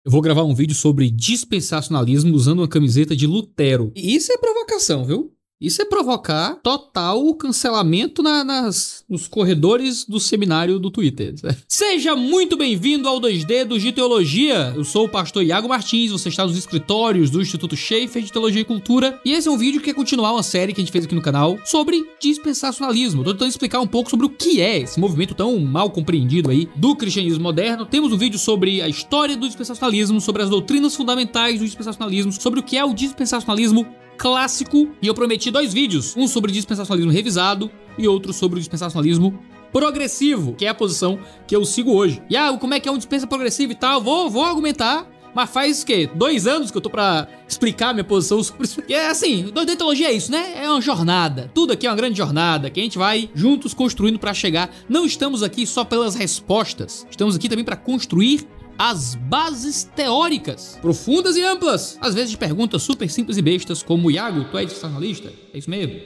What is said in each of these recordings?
Eu vou gravar um vídeo sobre dispensacionalismo usando uma camiseta de Lutero. E isso é provocação, viu? Isso é provocar total cancelamento nos corredores do seminário do Twitter. Seja muito bem-vindo ao 2D de Teologia. Eu sou o pastor Iago Martins, você está nos escritórios do Instituto Schaeffer de Teologia e Cultura. E esse é um vídeo que quer continuar uma série que a gente fez aqui no canal sobre dispensacionalismo. Tô tentando explicar um pouco sobre o que é esse movimento tão mal compreendido aí do cristianismo moderno. Temos um vídeo sobre a história do dispensacionalismo, sobre as doutrinas fundamentais do dispensacionalismo, sobre o que é o dispensacionalismo clássico, e eu prometi 2 vídeos, um sobre dispensacionalismo revisado e outro sobre o dispensacionalismo progressivo, que é a posição que eu sigo hoje. E como é que é um dispensa progressivo e tal, vou argumentar, mas faz o quê? 2 anos que eu tô pra explicar minha posição sobre isso. E é assim, 2D Teologia é isso, né? É uma jornada, tudo aqui é uma grande jornada, que a gente vai juntos construindo pra chegar. Não estamos aqui só pelas respostas, estamos aqui também pra construir as bases teóricas, profundas e amplas, às vezes de perguntas super simples e bestas, como: Iago, tu é dispensacionalista? É isso mesmo?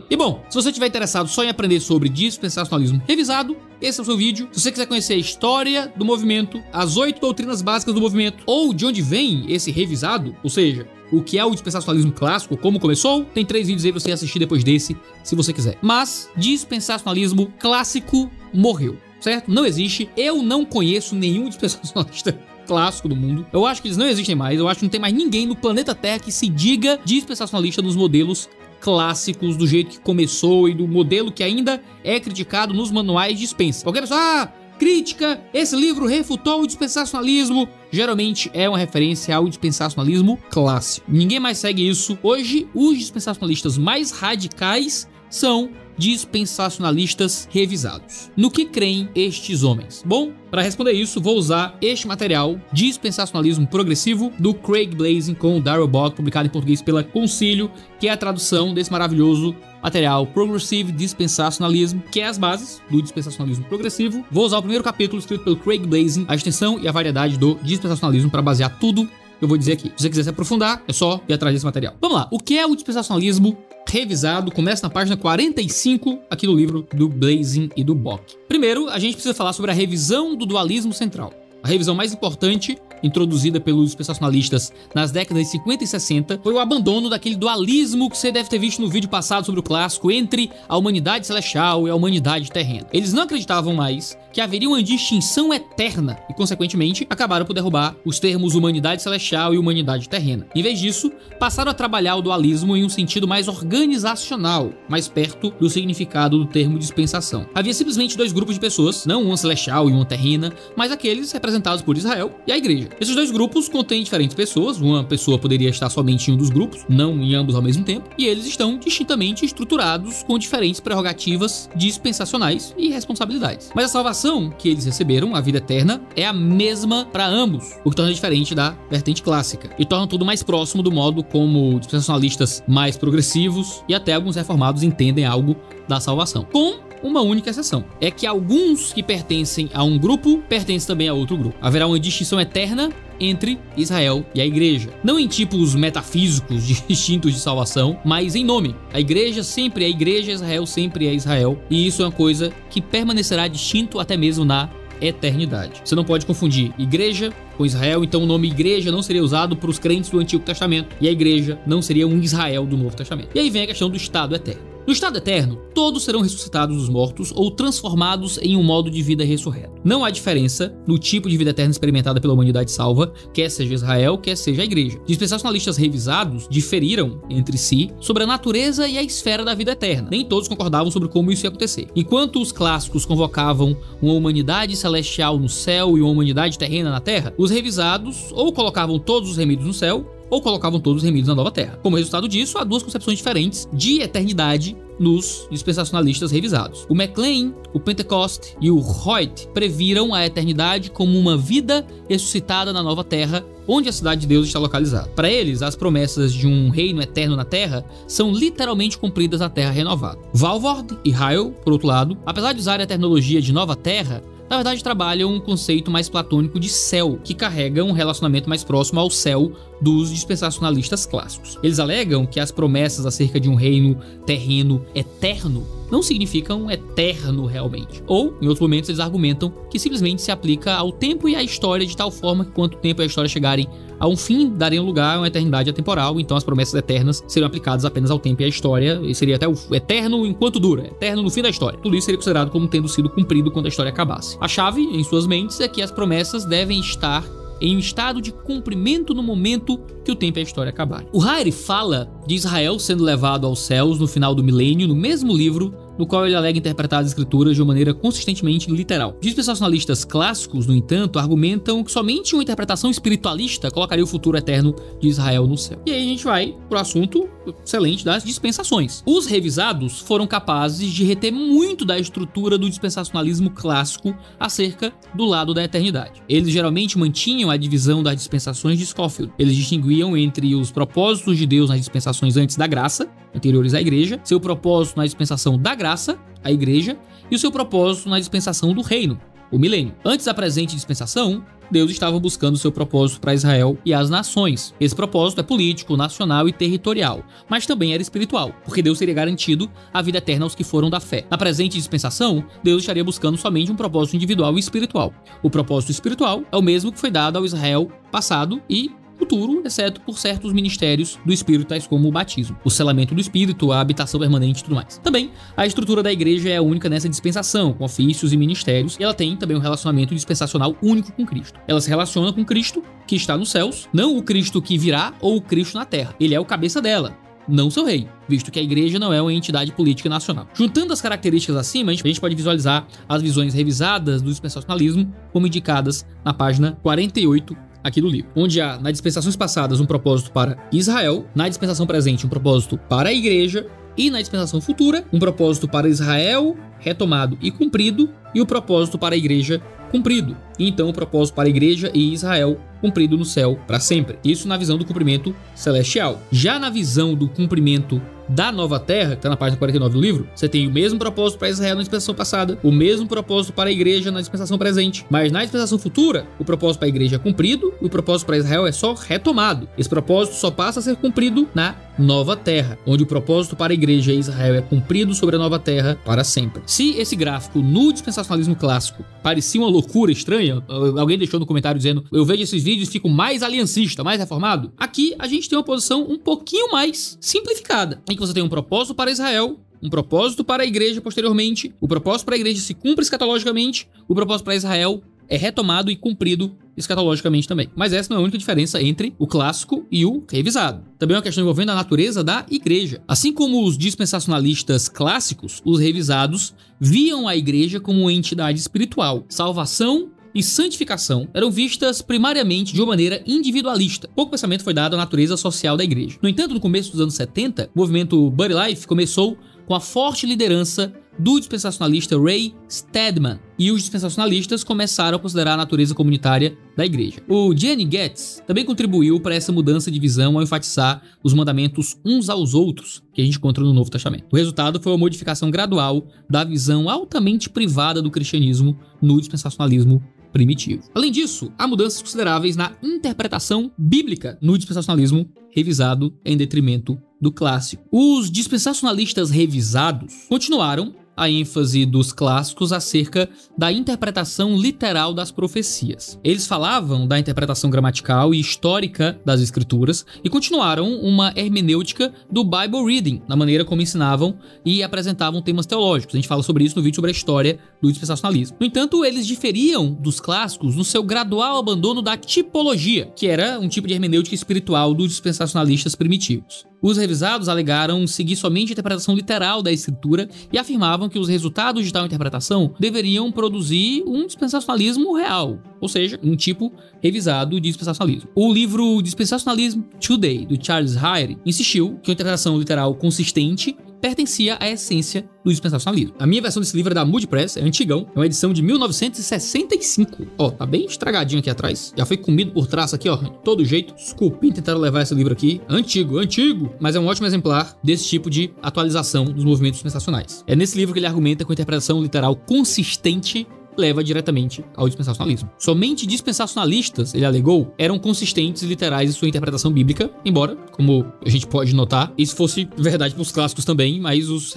E bom, se você estiver interessado só em aprender sobre dispensacionalismo revisado, esse é o seu vídeo. Se você quiser conhecer a história do movimento, as 8 doutrinas básicas do movimento, ou de onde vem esse revisado, ou seja, o que é o dispensacionalismo clássico, como começou, tem 3 vídeos aí pra você assistir depois desse, se você quiser. Mas dispensacionalismo clássico morreu, certo? Não existe. Eu não conheço nenhum dispensacionalista clássico do mundo. Eu acho que eles não existem mais. Eu acho que não tem mais ninguém no planeta Terra que se diga dispensacionalista nos modelos clássicos, do jeito que começou e do modelo que ainda é criticado nos manuais de dispensa. Qualquer pessoa, crítica, esse livro refutou o dispensacionalismo, geralmente é uma referência ao dispensacionalismo clássico. Ninguém mais segue isso. Hoje, os dispensacionalistas mais radicais são dispensacionalistas revisados. No que creem estes homens? Bom, para responder isso, vou usar este material, Dispensacionalismo Progressivo, do Craig Blazing com o Darrell Bock, publicado em português pela Concílio, que é a tradução desse maravilhoso material Progressive Dispensationalism, que é as bases do dispensacionalismo progressivo. Vou usar o primeiro capítulo escrito pelo Craig Blazing, a extensão e a variedade do dispensacionalismo, para basear tudo que eu vou dizer aqui. Se você quiser se aprofundar, é só ir atrás desse material. Vamos lá, o que é o dispensacionalismo revisado? Começa na página 45 aqui do livro do Blazing e do Bock. Primeiro, a gente precisa falar sobre a revisão do dualismo central. A revisão mais importante, introduzida pelos dispensacionalistas nas décadas de 50 e 60, foi o abandono daquele dualismo que você deve ter visto no vídeo passado sobre o clássico entre a humanidade celestial e a humanidade terrena. Eles não acreditavam mais que haveria uma distinção eterna e, consequentemente, acabaram por derrubar os termos humanidade celestial e humanidade terrena. Em vez disso, passaram a trabalhar o dualismo em um sentido mais organizacional, mais perto do significado do termo dispensação. Havia simplesmente 2 grupos de pessoas, não uma celestial e uma terrena, mas aqueles representados por Israel e a igreja. Esses 2 grupos contêm diferentes pessoas, uma pessoa poderia estar somente em um dos grupos, não em ambos ao mesmo tempo, e eles estão distintamente estruturados com diferentes prerrogativas dispensacionais e responsabilidades. Mas a salvação que eles receberam, a vida eterna, é a mesma para ambos, o que torna diferente da vertente clássica e torna tudo mais próximo do modo como dispensacionalistas mais progressivos e até alguns reformados entendem algo da salvação, com uma única exceção: é que alguns que pertencem a um grupo pertencem também a outro grupo. Haverá uma distinção eterna entre Israel e a igreja, não em tipos metafísicos distintos de salvação, mas em nome. A igreja sempre é igreja, Israel sempre é Israel, e isso é uma coisa que permanecerá distinto até mesmo na eternidade. Você não pode confundir igreja com Israel, então o nome igreja não seria usado para os crentes do Antigo Testamento, e a igreja não seria um Israel do Novo Testamento. E aí vem a questão do estado eterno. No estado eterno, todos serão ressuscitados dos mortos ou transformados em um modo de vida ressurreto. Não há diferença no tipo de vida eterna experimentada pela humanidade salva, quer seja Israel, quer seja a igreja. Dispensacionalistas revisados diferiram entre si sobre a natureza e a esfera da vida eterna. Nem todos concordavam sobre como isso ia acontecer. Enquanto os clássicos convocavam uma humanidade celestial no céu e uma humanidade terrena na terra, os revisados ou colocavam todos os remidos no céu, ou colocavam todos os remidos na nova terra. Como resultado disso, há 2 concepções diferentes de eternidade nos dispensacionalistas revisados. O McLean, o Pentecost e o Hoyt previram a eternidade como uma vida ressuscitada na nova terra, onde a cidade de Deus está localizada. Para eles, as promessas de um reino eterno na terra são literalmente cumpridas na terra renovada. Walvoord e Ryle, por outro lado, apesar de usarem a terminologia de nova terra, na verdade trabalham um conceito mais platônico de céu, que carrega um relacionamento mais próximo ao céu dos dispensacionalistas clássicos. Eles alegam que as promessas acerca de um reino terreno eterno não significam eterno realmente. Ou, em outros momentos, eles argumentam que simplesmente se aplica ao tempo e à história de tal forma que quanto tempo e a história chegarem a um fim, dariam lugar a uma eternidade atemporal, então as promessas eternas seriam aplicadas apenas ao tempo e à história, e seria até o eterno enquanto dura, eterno no fim da história. Tudo isso seria considerado como tendo sido cumprido quando a história acabasse. A chave, em suas mentes, é que as promessas devem estar em um estado de cumprimento no momento que o tempo e a história acabarem. O Hariri fala de Israel sendo levado aos céus no final do milênio, no mesmo livro no qual ele alega interpretar as escrituras de uma maneira consistentemente literal. Dispensacionalistas clássicos, no entanto, argumentam que somente uma interpretação espiritualista colocaria o futuro eterno de Israel no céu. E aí a gente vai pro assunto excelente das dispensações. Os revisados foram capazes de reter muito da estrutura do dispensacionalismo clássico acerca do lado da eternidade. Eles geralmente mantinham a divisão das dispensações de Scofield. Eles distinguiam entre os propósitos de Deus nas dispensações antes da graça, anteriores à igreja, seu propósito na dispensação da graça, a igreja, e o seu propósito na dispensação do reino, o milênio. Antes da presente dispensação, Deus estava buscando seu propósito para Israel e as nações. Esse propósito é político, nacional e territorial, mas também era espiritual, porque Deus teria garantido a vida eterna aos que foram da fé. Na presente dispensação, Deus estaria buscando somente um propósito individual e espiritual. O propósito espiritual é o mesmo que foi dado ao Israel passado e futuro, exceto por certos ministérios do Espírito, tais como o batismo, o selamento do Espírito, a habitação permanente e tudo mais. Também, a estrutura da igreja é a única nessa dispensação, com ofícios e ministérios, e ela tem também um relacionamento dispensacional único com Cristo. Ela se relaciona com Cristo, que está nos céus, não o Cristo que virá ou o Cristo na terra. Ele é o cabeça dela, não seu rei, visto que a igreja não é uma entidade política nacional. Juntando as características acima, a gente pode visualizar as visões revisadas do dispensacionalismo, como indicadas na página 48 aqui do livro, onde há, nas dispensações passadas, um propósito para Israel, na dispensação presente, um propósito para a igreja, e na dispensação futura, um propósito para Israel, retomado e cumprido, e o propósito para a igreja, cumprido. E então o propósito para a igreja e Israel, cumprido no céu para sempre. Isso na visão do cumprimento celestial. Já na visão do cumprimento da nova terra, que está na página 49 do livro, você tem o mesmo propósito para Israel na dispensação passada, o mesmo propósito para a igreja na dispensação presente, mas na dispensação futura, o propósito para a igreja é cumprido e o propósito para Israel é só retomado. Esse propósito só passa a ser cumprido na nova terra, onde o propósito para a igreja e Israel é cumprido sobre a nova terra para sempre. Se esse gráfico no dispensacionalismo clássico parecia uma loucura estranha, alguém deixou no comentário dizendo, eu vejo esses vídeos e fico mais aliancista, mais reformado, aqui a gente tem uma posição um pouquinho mais simplificada, em que você tem um propósito para Israel, um propósito para a igreja posteriormente, o propósito para a igreja se cumpre escatologicamente, o propósito para Israel é retomado e cumprido escatologicamente também. Mas essa não é a única diferença entre o clássico e o revisado. Também é uma questão envolvendo a natureza da igreja. Assim como os dispensacionalistas clássicos, os revisados viam a igreja como uma entidade espiritual. Salvação e santificação eram vistas primariamente de uma maneira individualista. Pouco pensamento foi dado à natureza social da igreja. No entanto, no começo dos anos 70, o movimento Buddy Life começou com a forte liderança do dispensacionalista Ray Stedman, e os dispensacionalistas começaram a considerar a natureza comunitária da igreja. O Jenny Getz também contribuiu para essa mudança de visão ao enfatizar os mandamentos uns aos outros que a gente encontra no Novo Testamento. O resultado foi uma modificação gradual da visão altamente privada do cristianismo no dispensacionalismo primitivo. Além disso, há mudanças consideráveis na interpretação bíblica no dispensacionalismo revisado em detrimento do clássico. Os dispensacionalistas revisados continuaram a ênfase dos clássicos acerca da interpretação literal das profecias. Eles falavam da interpretação gramatical e histórica das escrituras e continuaram uma hermenêutica do Bible Reading, na maneira como ensinavam e apresentavam temas teológicos. A gente fala sobre isso no vídeo sobre a história do dispensacionalismo. No entanto, eles diferiam dos clássicos no seu gradual abandono da tipologia, que era um tipo de hermenêutica espiritual dos dispensacionalistas primitivos. Os revisados alegaram seguir somente a interpretação literal da escritura e afirmavam que os resultados de tal interpretação deveriam produzir um dispensacionalismo real, ou seja, um tipo revisado de dispensacionalismo. O livro Dispensationalism Today, do Charles Hariri, insistiu que a interpretação literal consistente pertencia à essência do dispensacionalismo. A minha versão desse livro é da Moody Press, é antigão, é uma edição de 1965. Ó, tá bem estragadinho aqui atrás. Já foi comido por traço aqui, ó, de todo jeito. Os cupim tentaram levar esse livro aqui. Antigo, mas é um ótimo exemplar desse tipo de atualização dos movimentos dispensacionais. É nesse livro que ele argumenta com a interpretação literal consistente leva diretamente ao dispensacionalismo. Somente dispensacionalistas, ele alegou, eram consistentes e literais em sua interpretação bíblica, embora, como a gente pode notar, isso fosse verdade para os clássicos também, mas os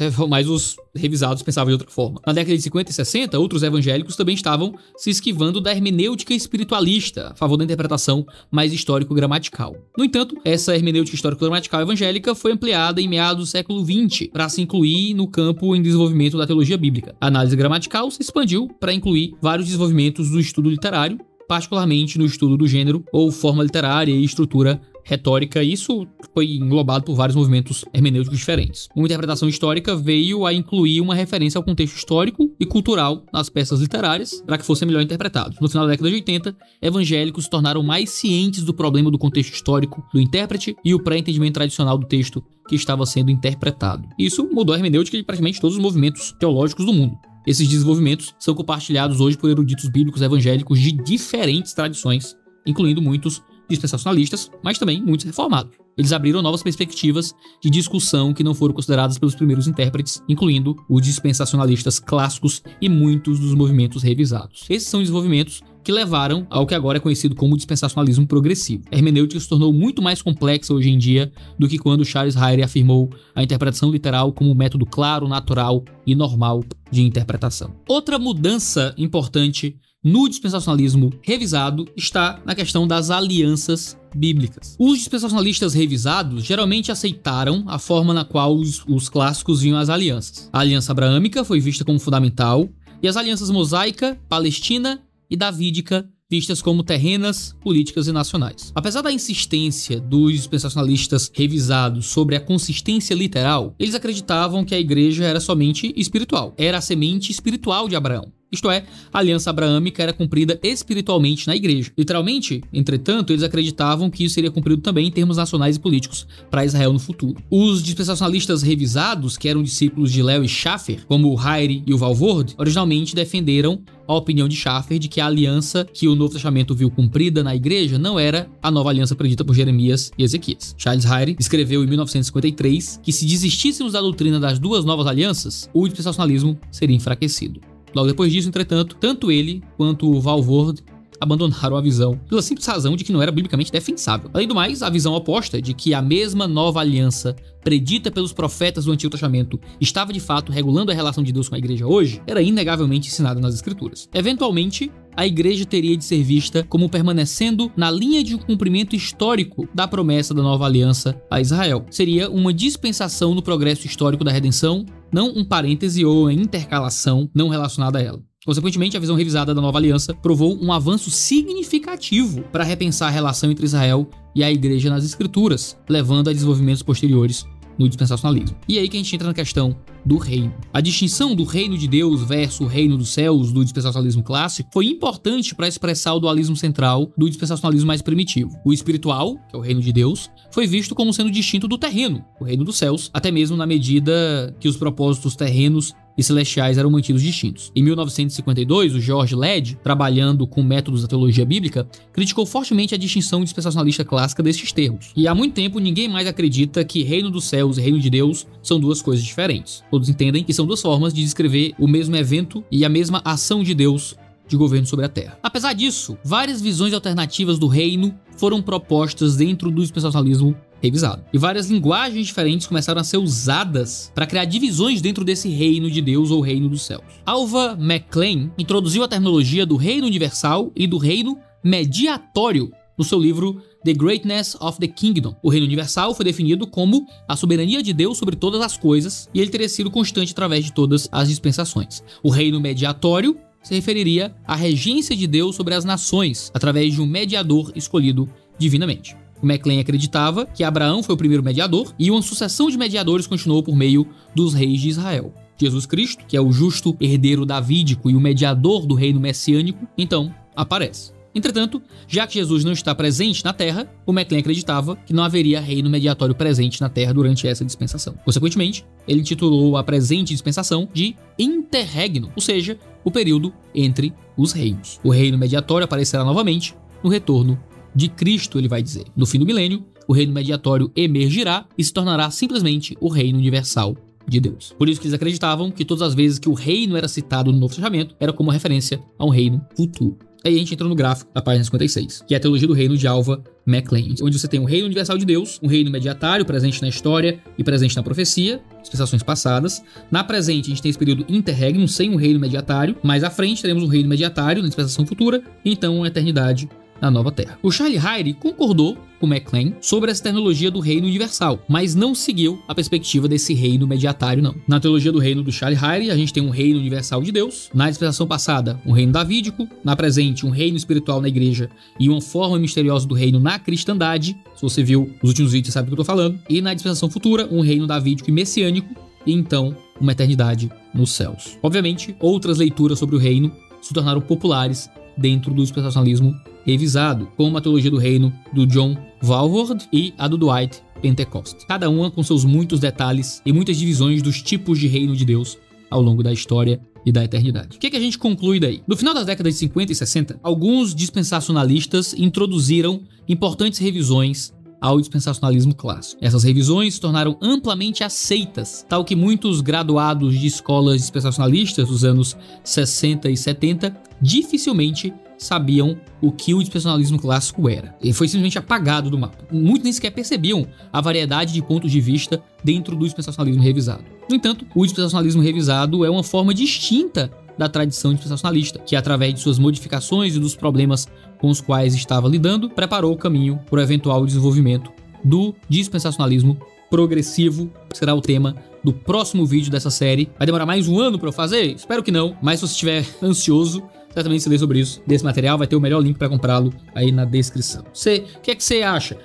revisados pensavam de outra forma. Na década de 50 e 60, outros evangélicos também estavam se esquivando da hermenêutica espiritualista, a favor da interpretação mais histórico-gramatical. No entanto, essa hermenêutica histórico-gramatical evangélica foi ampliada em meados do século XX para se incluir no campo em desenvolvimento da teologia bíblica. A análise gramatical se expandiu para incluir vários desenvolvimentos do estudo literário, particularmente no estudo do gênero ou forma literária e estrutura retórica. Isso foi englobado por vários movimentos hermenêuticos diferentes. Uma interpretação histórica veio a incluir uma referência ao contexto histórico e cultural nas peças literárias para que fossem melhor interpretados. No final da década de 80, evangélicos se tornaram mais cientes do problema do contexto histórico do intérprete e o pré-entendimento tradicional do texto que estava sendo interpretado. Isso mudou a hermenêutica de praticamente todos os movimentos teológicos do mundo. Esses desenvolvimentos são compartilhados hoje por eruditos bíblicos evangélicos de diferentes tradições, incluindo muitos dispensacionalistas, mas também muitos reformados. Eles abriram novas perspectivas de discussão que não foram consideradas pelos primeiros intérpretes, incluindo os dispensacionalistas clássicos e muitos dos movimentos revisados. Esses são desenvolvimentos que levaram ao que agora é conhecido como dispensacionalismo progressivo. A hermenêutica se tornou muito mais complexa hoje em dia do que quando Charles Ryrie afirmou a interpretação literal como um método claro, natural e normal de interpretação. Outra mudança importante no dispensacionalismo revisado está na questão das alianças bíblicas. Os dispensacionalistas revisados geralmente aceitaram a forma na qual os clássicos viam as alianças. A aliança abraâmica foi vista como fundamental e as alianças mosaica, palestina e davídica vistas como terrenas, políticas e nacionais. Apesar da insistência dos dispensacionalistas revisados sobre a consistência literal, eles acreditavam que a igreja era somente espiritual, era a semente espiritual de Abraão. Isto é, a aliança abraâmica era cumprida espiritualmente na igreja. Literalmente, entretanto, eles acreditavam que isso seria cumprido também em termos nacionais e políticos para Israel no futuro. Os dispensacionalistas revisados, que eram discípulos de Lewis Schaffer, como o Ryrie e o Walvoord, originalmente defenderam a opinião de Schaffer de que a aliança que o Novo Testamento viu cumprida na igreja não era a nova aliança predita por Jeremias e Ezequias. Charles Ryrie escreveu em 1953 que se desistíssemos da doutrina das duas novas alianças, o dispensacionalismo seria enfraquecido. Logo depois disso, entretanto, tanto ele quanto o Walvoord abandonaram a visão pela simples razão de que não era biblicamente defensável. Além do mais, a visão oposta de que a mesma nova aliança predita pelos profetas do Antigo Testamento estava de fato regulando a relação de Deus com a igreja hoje, era inegavelmente ensinada nas Escrituras. Eventualmente, a igreja teria de ser vista como permanecendo na linha de um cumprimento histórico da promessa da nova aliança a Israel. Seria uma dispensação no progresso histórico da redenção, não um parêntese ou uma intercalação não relacionada a ela. Consequentemente, a visão revisada da nova aliança provou um avanço significativo para repensar a relação entre Israel e a igreja nas Escrituras, levando a desenvolvimentos posteriores no dispensacionalismo. E é aí que a gente entra na questão do reino. A distinção do reino de Deus versus o reino dos céus do dispensacionalismo clássico foi importante para expressar o dualismo central do dispensacionalismo mais primitivo. O espiritual, que é o reino de Deus, foi visto como sendo distinto do terreno, o reino dos céus, até mesmo na medida que os propósitos terrenos e celestiais eram mantidos distintos. Em 1952, o George Led, trabalhando com métodos da teologia bíblica, criticou fortemente a distinção dispensacionalista clássica destes termos. E há muito tempo ninguém mais acredita que reino dos céus e reino de Deus são duas coisas diferentes. Todos entendem que são duas formas de descrever o mesmo evento e a mesma ação de Deus de governo sobre a terra. Apesar disso, várias visões alternativas do reino foram propostas dentro do dispensacionalismo revisado. E várias linguagens diferentes começaram a ser usadas para criar divisões dentro desse reino de Deus ou reino dos céus. Alva McClain introduziu a terminologia do reino universal e do reino mediatório no seu livro The Greatness of the Kingdom. O reino universal foi definido como a soberania de Deus sobre todas as coisas e ele teria sido constante através de todas as dispensações. O reino mediatório se referiria à regência de Deus sobre as nações através de um mediador escolhido divinamente. O McClain acreditava que Abraão foi o primeiro mediador e uma sucessão de mediadores continuou por meio dos reis de Israel. Jesus Cristo, que é o justo herdeiro davídico e o mediador do reino messiânico, então aparece. Entretanto, já que Jesus não está presente na Terra, o McClain acreditava que não haveria reino mediatório presente na Terra durante essa dispensação. Consequentemente, ele intitulou a presente dispensação de interregno, ou seja, o período entre os reinos. O reino mediatório aparecerá novamente no retorno de Cristo, ele vai dizer. No fim do milênio, o reino mediatório emergirá e se tornará simplesmente o reino universal de Deus. Por isso que eles acreditavam que todas as vezes que o reino era citado no Novo Testamento, era como referência a um reino futuro. Aí a gente entra no gráfico da página 56, que é a teologia do reino de Alva McClain, onde você tem um reino universal de Deus, um reino mediatário presente na história e presente na profecia, dispensações passadas. Na presente a gente tem esse período interregnum sem um reino mediatário, mais à frente teremos um reino mediatário na dispensação futura, e então uma eternidade na nova terra. O Charlie Hyde concordou com McClain sobre essa terminologia do reino universal, mas não seguiu a perspectiva desse reino mediatário, não. Na teologia do reino do Charlie Hyde, a gente tem um reino universal de Deus, na dispensação passada, um reino davídico, na presente, um reino espiritual na igreja e uma forma misteriosa do reino na cristandade, se você viu os últimos vídeos, você sabe do que eu tô falando, e na dispensação futura, um reino davídico e messiânico, e então, uma eternidade nos céus. Obviamente, outras leituras sobre o reino se tornaram populares dentro do dispensacionalismo revisado, como a teologia do reino do John Walvoord e a do Dwight Pentecost. Cada uma com seus muitos detalhes e muitas divisões dos tipos de reino de Deus ao longo da história e da eternidade. O que a gente conclui daí? No final das décadas de 50 e 60, alguns dispensacionalistas introduziram importantes revisões ao dispensacionalismo clássico. Essas revisões se tornaram amplamente aceitas, tal que muitos graduados de escolas dispensacionalistas dos anos 60 e 70 dificilmente sabiam o que o dispensacionalismo clássico era. Ele foi simplesmente apagado do mapa. Muitos nem sequer percebiam a variedade de pontos de vista dentro do dispensacionalismo revisado. No entanto, o dispensacionalismo revisado é uma forma distinta da tradição dispensacionalista, que através de suas modificações e dos problemas com os quais estava lidando, preparou o caminho para o eventual desenvolvimento do dispensacionalismo progressivo, que será o tema do próximo vídeo dessa série. Vai demorar mais um ano para eu fazer? Espero que não, mas se você estiver ansioso, certamente se lê sobre isso, desse material, vai ter o melhor link para comprá-lo aí na descrição. O que é que você acha?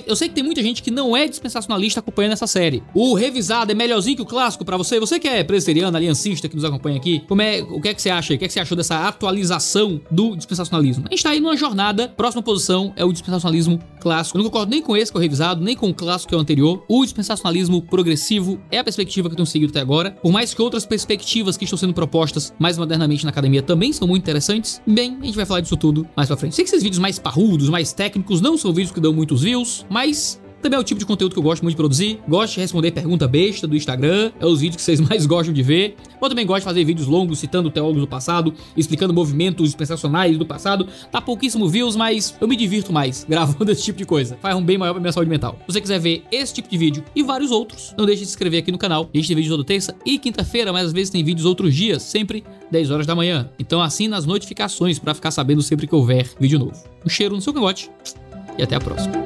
Eu sei que tem muita gente que não é dispensacionalista acompanhando essa série. O revisado é melhorzinho que o clássico para você? Você que é presbiteriano, aliancista, que nos acompanha aqui, o que é que você acha? O que é que você achou dessa atualização do dispensacionalismo? A gente tá aí numa jornada, próxima posição é o dispensacionalismo clássico. Eu não concordo nem com esse que é o revisado, nem com o clássico que é o anterior. O dispensacionalismo progressivo é a perspectiva que eu tenho seguido até agora, por mais que outras perspectivas que estão sendo propostas mais modernamente na academia também são muito interessantes. Bem, a gente vai falar disso tudo mais pra frente. Sei que esses vídeos mais parrudos, mais técnicos, não são vídeos que dão muitos views, mas também é o tipo de conteúdo que eu gosto muito de produzir. Gosto de responder pergunta besta do Instagram, é os vídeos que vocês mais gostam de ver. Eu também gosto de fazer vídeos longos citando teólogos do passado, explicando movimentos dispensacionais do passado. Tá pouquíssimo views, mas eu me divirto mais gravando esse tipo de coisa. Faz um bem maior pra minha saúde mental. Se você quiser ver esse tipo de vídeo e vários outros, não deixe de se inscrever aqui no canal. A gente tem vídeo toda terça e quinta-feira, mas às vezes tem vídeos outros dias, sempre 10 horas da manhã. Então assina as notificações pra ficar sabendo sempre que houver vídeo novo. Um cheiro no seu cangote e até a próxima.